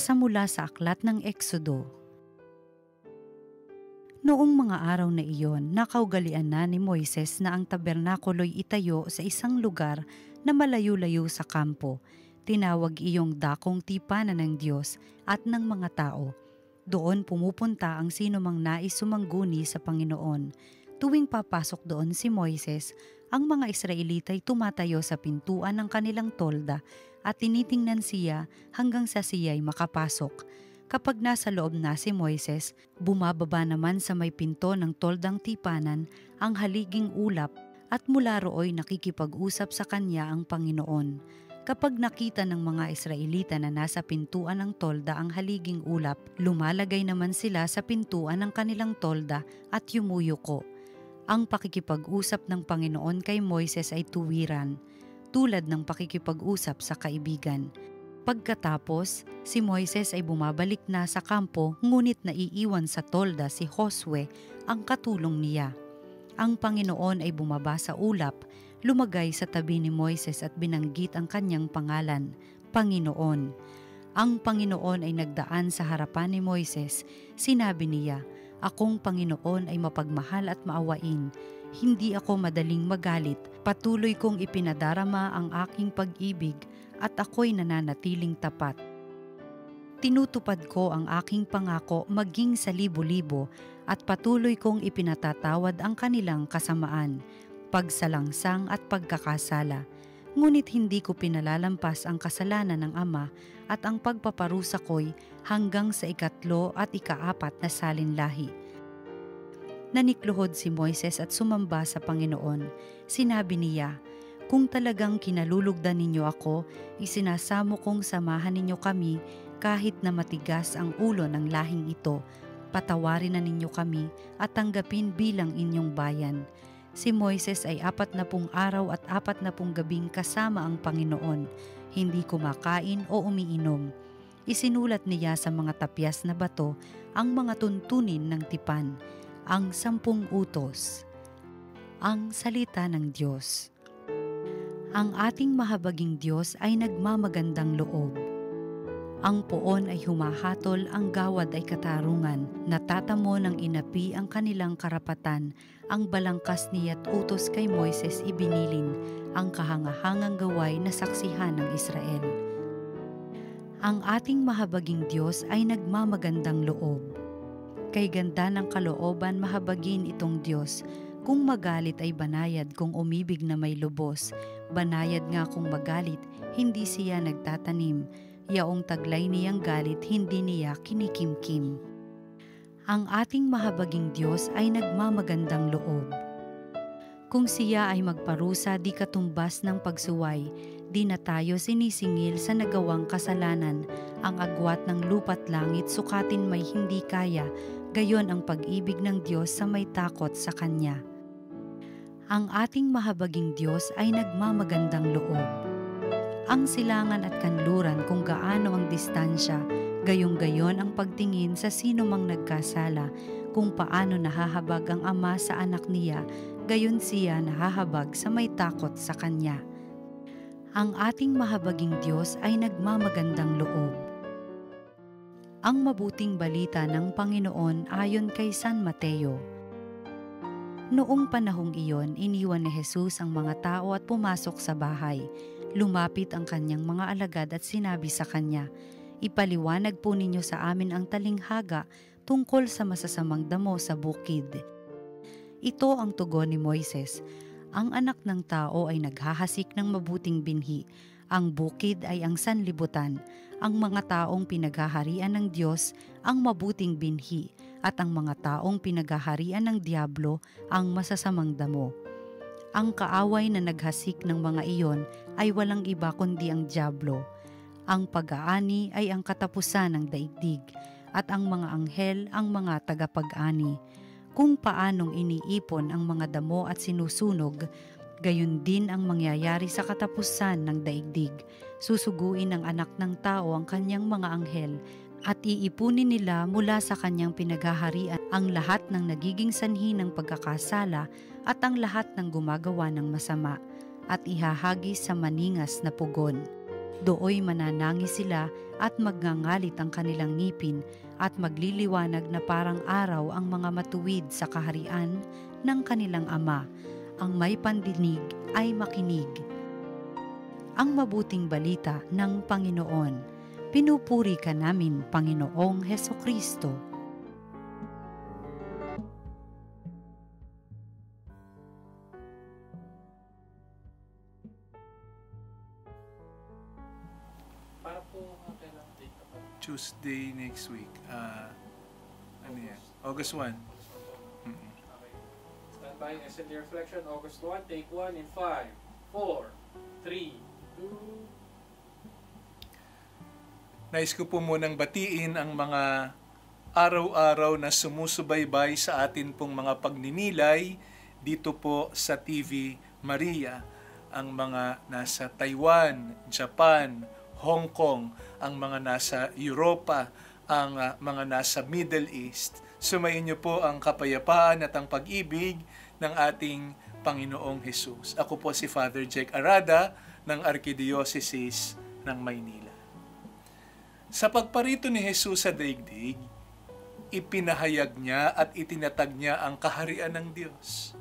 Pagbasa mula sa aklat ng Eksodo. Noong mga araw na iyon, nakaugalian na ni Moises na ang tabernakulo'y itayo sa isang lugar na malayo-layo sa kampo. Tinawag iyong dakong tipanan ng Diyos at ng mga tao. Doon pumupunta ang sino mang nais sumangguni sa Panginoon. Tuwing papasok doon si Moises, ang mga Israelita'y tumatayo sa pintuan ng kanilang tolda at tinitingnan siya hanggang sa siya'y makapasok. Kapag nasa loob na si Moises, bumababa naman sa may pinto ng toldang tipanan ang haliging ulap at mula rooy nakikipag-usap sa kanya ang Panginoon. Kapag nakita ng mga Israelita na nasa pintuan ng tolda ang haliging ulap, lumalagay naman sila sa pintuan ng kanilang tolda at yumuyuko. Ang pakikipag-usap ng Panginoon kay Moises ay tuwiran, tulad ng pakikipag-usap sa kaibigan. Pagkatapos, si Moises ay bumabalik na sa kampo ngunit naiiwan sa tolda si Josue, ang katulong niya. Ang Panginoon ay bumaba sa ulap, lumagay sa tabi ni Moises at binanggit ang kanyang pangalan, Panginoon. Ang Panginoon ay nagdaan sa harapan ni Moises. Sinabi niya, "Akong Panginoon ay mapagmahal at maawain. Hindi ako madaling magalit. Patuloy kong ipinadarama ang aking pag-ibig at ako'y nananatiling tapat. Tinutupad ko ang aking pangako maging sa libo-libo at patuloy kong ipinatatawad ang kanilang kasamaan, pagsalangsang at pagkakasala. Ngunit hindi ko pinalalampas ang kasalanan ng ama at ang pagpaparusa ko'y hanggang sa 3 at 4 na salinlahi." Nanikluhod si Moises at sumamba sa Panginoon. Sinabi niya, "Kung talagang kinalulugdan ninyo ako, isinasamo kong samahan ninyo kami kahit na matigas ang ulo ng lahing ito. Patawarin na ninyo kami at tanggapin bilang inyong bayan." Si Moises ay 40 araw at 40 gabing kasama ang Panginoon, hindi kumakain o umiinom. Isinulat niya sa mga tapyas na bato ang mga tuntunin ng tipan, ang 10 utos. Ang salita ng Diyos. Ang ating mahabaging Diyos ay nagmamagandang loob. Ang poon ay humahatol, ang gawad ay katarungan. Natatamo ng inapi ang kanilang karapatan. Ang balangkas niya't utos kay Moises ibinilin, ang kahangahangang gaway na saksihan ng Israel. Ang ating mahabaging Diyos ay nagmamagandang loob. Kay ganda ng kalooban mahabagin itong Diyos. Kung magalit ay banayad, kung umibig na may lubos. Banayad nga kung magalit, hindi siya nagtatanim. Yaong taglay niyang galit, hindi niya kinikimkim. Ang ating mahabaging Diyos ay nagmamagandang loob. Kung siya ay magparusa, di katumbas ng pagsuway. Di na tayo sinisingil sa nagawang kasalanan. Ang agwat ng lupa't langit sukatin may hindi kaya. Gayon ang pag-ibig ng Diyos sa may takot sa Kanya. Ang ating mahabaging Diyos ay nagmamagandang loob. Ang silangan at kanluran kung gaano ang distansya, gayong-gayon ang pagtingin sa sino mang nagkasala. Kung paano nahahabag ang ama sa anak niya, gayon siya nahahabag sa may takot sa Kanya. Ang ating mahabaging Diyos ay nagmamagandang loob. Ang mabuting balita ng Panginoon ayon kay San Mateo. Noong panahong iyon, iniwan ni Jesus ang mga tao at pumasok sa bahay. Lumapit ang kanyang mga alagad at sinabi sa kanya, "Ipaliwanag po ninyo sa amin ang talinghaga tungkol sa masasamang damo sa bukid." Ito ang tugon ni Moises. Ang anak ng tao ay naghahasik ng mabuting binhi. Ang bukid ay ang sanlibutan. Ang mga taong pinaghaharian ng Diyos ang mabuting binhi at ang mga taong pinaghaharian ng Diablo ang masasamang damo. Ang kaaway na naghasik ng mga iyon ay walang iba kundi ang Diablo. Ang pag-aani ay ang katapusan ng daigdig at ang mga anghel ang mga tagapag-ani. Kung paanong iniipon ang mga damo at sinusunog, gayon din ang mangyayari sa katapusan ng daigdig. Susuguin ng anak ng tao ang kanyang mga anghel at iipunin nila mula sa kanyang pinaghaharian ang lahat ng nagiging sanhi ng pagkakasala at ang lahat ng gumagawa ng masama at ihahagis sa maningas na pugon. Dooy mananangis sila at magngangalit ang kanilang ngipin at magliliwanag na parang araw ang mga matuwid sa kaharian ng kanilang Ama. Ang may pandinig ay makinig. Ang mabuting balita ng Panginoon. Pinupuri ka namin, Panginoong Hesukristo. Para po kailang date ako. Tuesday next week. Ano yan? August 1. Okay. Stand by, SND Reflection, August 1, take 1 in 5, 4, 3, 2. Nais ko po munang batiin ang mga araw-araw na sumusubaybay sa atin pong mga pagninilay dito po sa TV Maria. Ang mga nasa Taiwan, Japan, Hong Kong, ang mga nasa Europa, ang mga nasa Middle East. Sumayin niyo po ang kapayapaan at ang pag-ibig ng ating Panginoong Hesus. Ako po si Father Jake Arada ng Arkidiocese ng Maynila. Sa pagparito ni Hesus sa daigdig, ipinahayag niya at itinatag niya ang kaharian ng Diyos.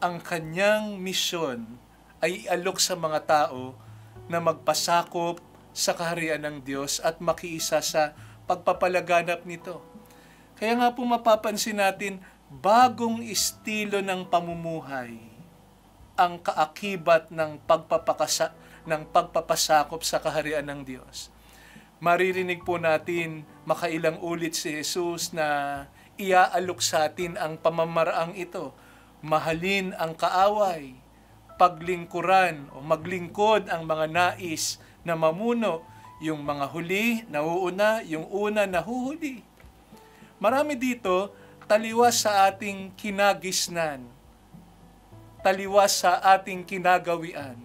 Ang kanyang misyon ay ialok sa mga tao na magpasakop sa kaharian ng Diyos at makiisa sa pagpapalaganap nito. Kaya nga po mapapansin natin, bagong estilo ng pamumuhay ang kaakibat ng pagpapasakop sa kaharian ng Diyos. Maririnig po natin makailang ulit si Jesus na iaalok sa atin ang pamamaraang ito. Mahalin ang kaaway, paglingkuran o maglingkod ang mga nais na mamuno, yung mga huli nauuna, yung una nahuhuli. Marami dito taliwas sa ating kinagisnan, taliwas sa ating kinagawian.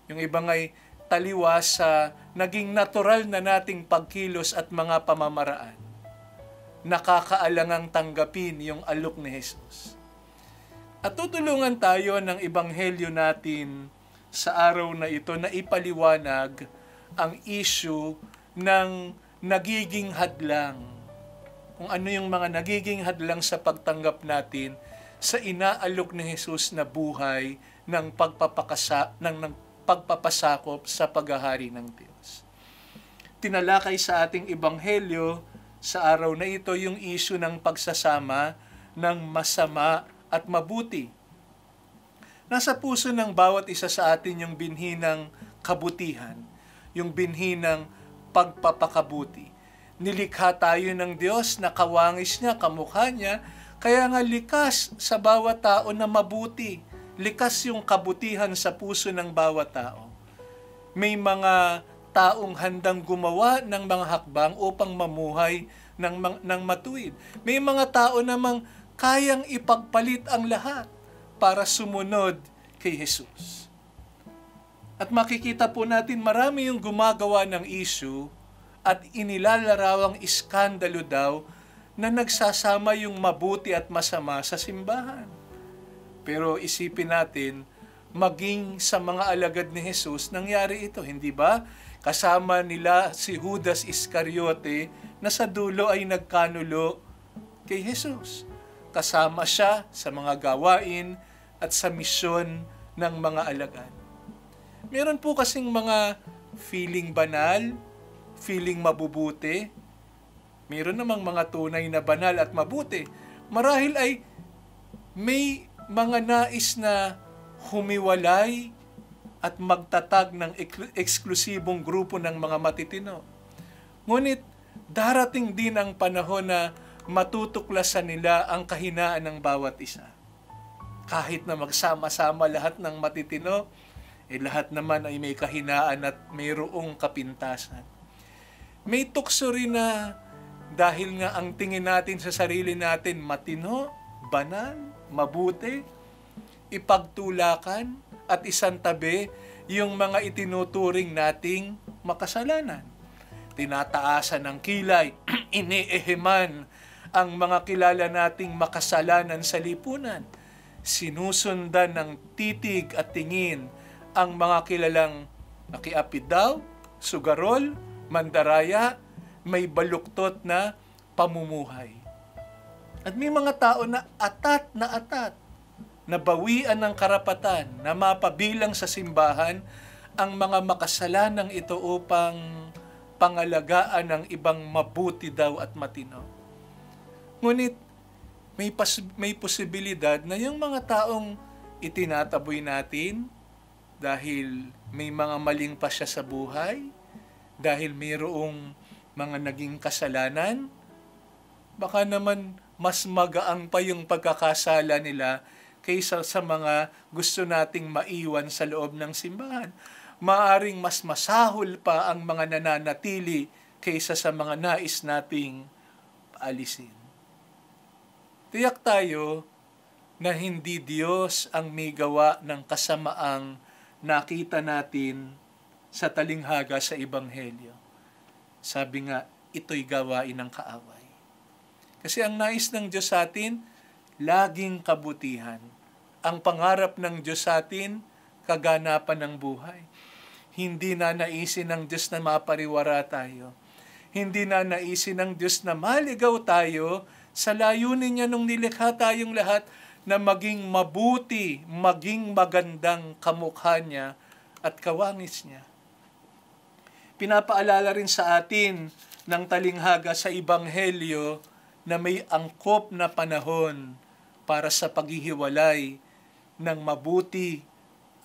Yung ibang ay taliwas sa naging natural na nating pagkilos at mga pamamaraan. Nakakaalangang tanggapin yung alok ni Jesus. At tutulungan tayo ng ebanghelyo natin sa araw na ito na ipaliwanag ang issue ng nagiging hadlang. Kung ano yung mga nagiging hadlang sa pagtanggap natin sa inaalok ni Jesus na buhay ng pagpapasakop sa paghahari ng Diyos. Tinalakay sa ating ebanghelyo sa araw na ito yung issue ng pagsasama ng masama at mabuti. Nasa puso ng bawat isa sa atin yung binhi ng kabutihan, yung binhi ng pagpapakabuti. Nilikha tayo ng Diyos na kawangis niya, kamukha niya, kaya nga likas sa bawat tao na mabuti. Likas yung kabutihan sa puso ng bawat tao. May mga taong handang gumawa ng mga hakbang upang mamuhay ng matuwid. May mga tao namang kayang ipagpalit ang lahat para sumunod kay Jesus. At makikita po natin marami yung gumagawa ng issue at inilalarawang iskandalo daw na nagsasama yung mabuti at masama sa simbahan. Pero isipin natin, maging sa mga alagad ni Jesus, nangyari ito, hindi ba? Kasama nila si Judas Iscariote na sa dulo ay nagkanulo kay Jesus. Kasama siya sa mga gawain at sa misyon ng mga alagad. Meron po kasing mga feeling banal, feeling mabubuti. Meron namang mga tunay na banal at mabuti. Marahil ay may mga nais na humiwalay at magtatag ng eksklusibong grupo ng mga matitino. Ngunit darating din ang panahon na matutuklasan nila ang kahinaan ng bawat isa. Kahit na magsama-sama lahat ng matitino, lahat naman ay may kahinaan at mayroong kapintasan. May tukso rin na dahil nga ang tingin natin sa sarili natin matino, banal, mabuti, ipagtulakan at isantabi yung mga itinuturing nating makasalanan. Tinataasan ng kilay, inieheman ang mga kilala nating makasalanan sa lipunan. Sinusundan ng titig at tingin ang mga kilalang Nakiapid daw, sugarol, mandaraya, may baluktot na pamumuhay. At may mga tao na atat, nabawian ng karapatan na mapabilang sa simbahan ang mga makasalanang ito upang pangalagaan ng ibang mabuti daw at matino. Ngunit may posibilidad na yung mga taong itinataboy natin dahil may mga maling pasya sa buhay, dahil mayroong mga naging kasalanan, baka naman mas magaang pa yung pagkakasala nila kaysa sa mga gusto nating maiwan sa loob ng simbahan. Maaring mas masahol pa ang mga nananatili kaysa sa mga nais nating paalisin. Tiyak tayo na hindi Diyos ang may gawa ng kasamaang nakita natin sa talinghaga sa Ebanghelyo. Sabi nga, ito'y gawain ng kaaway. Kasi ang nais ng Diyos sa atin, laging kabutihan. Ang pangarap ng Diyos sa atin, kaganapan ng buhay. Hindi na naisin ng Diyos na mapariwara tayo. Hindi na naisin ng Diyos na maligaw tayo sa layunin niya nung nilikha tayong lahat na maging mabuti, maging magandang kamukha niya at kawangis niya. Pinapaalala rin sa atin ng talinghaga sa Ebanghelyo na may angkop na panahon para sa paghihiwalay ng mabuti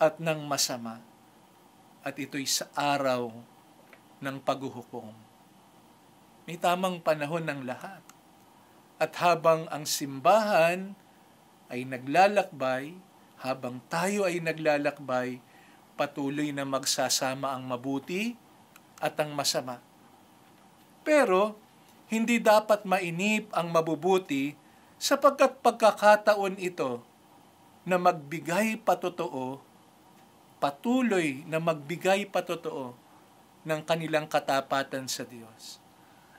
at ng masama. At ito'y sa araw ng paghuhukom. May tamang panahon ng lahat. At habang ang simbahan ay naglalakbay, habang tayo ay naglalakbay, patuloy na magsasama ang mabuti at ang masama. Pero, hindi dapat mainip ang mabubuti sapagkat pagkakataon ito na magbigay patotoo, patuloy na magbigay patotoo ng kanilang katapatan sa Diyos.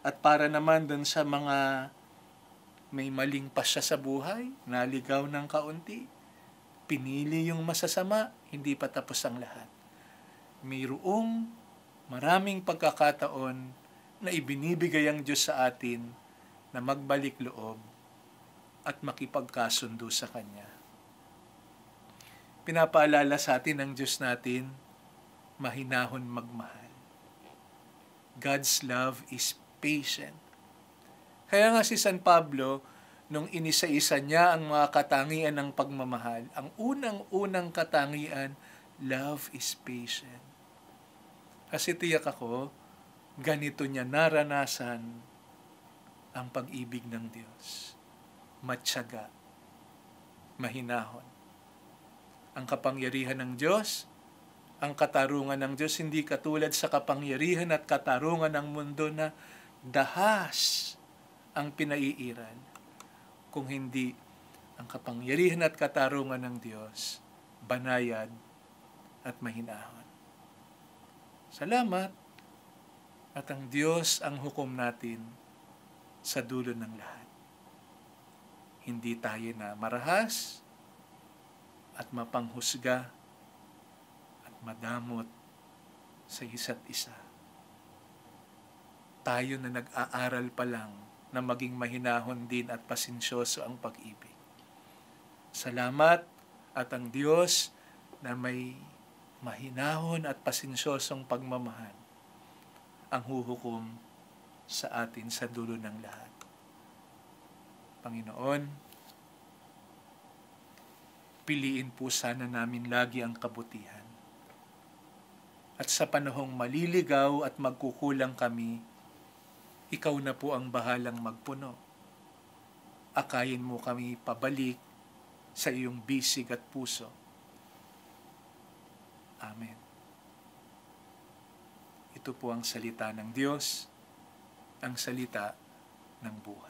At para naman dun sa mga may maling pasya sa buhay, naligaw ng kaunti, pinili yung masasama, hindi pa tapos ang lahat. Mayroong maraming pagkakataon na ibinibigay ang Diyos sa atin na magbalik loob at makipagkasundo sa Kanya. Pinapaalala sa atin ng Diyos natin, mahinahon magmahal. God's love is patient. Kaya nga si San Pablo, nung inisa-isa niya ang mga katangian ng pagmamahal, ang unang-unang katangian, love is patient. Kasi tiyak ako, ganito niya naranasan ang pag-ibig ng Diyos. Matyaga, mahinahon. Ang kapangyarihan ng Diyos, ang katarungan ng Diyos, hindi katulad sa kapangyarihan at katarungan ng mundo na dahas ang pinaiiran. Kung hindi ang kapangyarihan at katarungan ng Diyos, banayad at mahinahon. Salamat. At ang Diyos ang hukom natin sa dulo ng lahat. Hindi tayo na marahas at mapanghusga at madamot sa isa't isa. Tayo na nag-aaral pa lang na maging mahinahon din at pasensyoso ang pag-ibig. Salamat at ang Diyos na may mahinahon at pasensyosong pagmamahal ang huhukom sa atin sa dulo ng lahat. Panginoon, piliin po sana namin lagi ang kabutihan. At sa panahong maliligaw at magkukulang kami, ikaw na po ang bahalang magpuno. Akayin mo kami pabalik sa iyong bisig at puso. Amen. Ito po ang salita ng Diyos, ang salita ng buhay.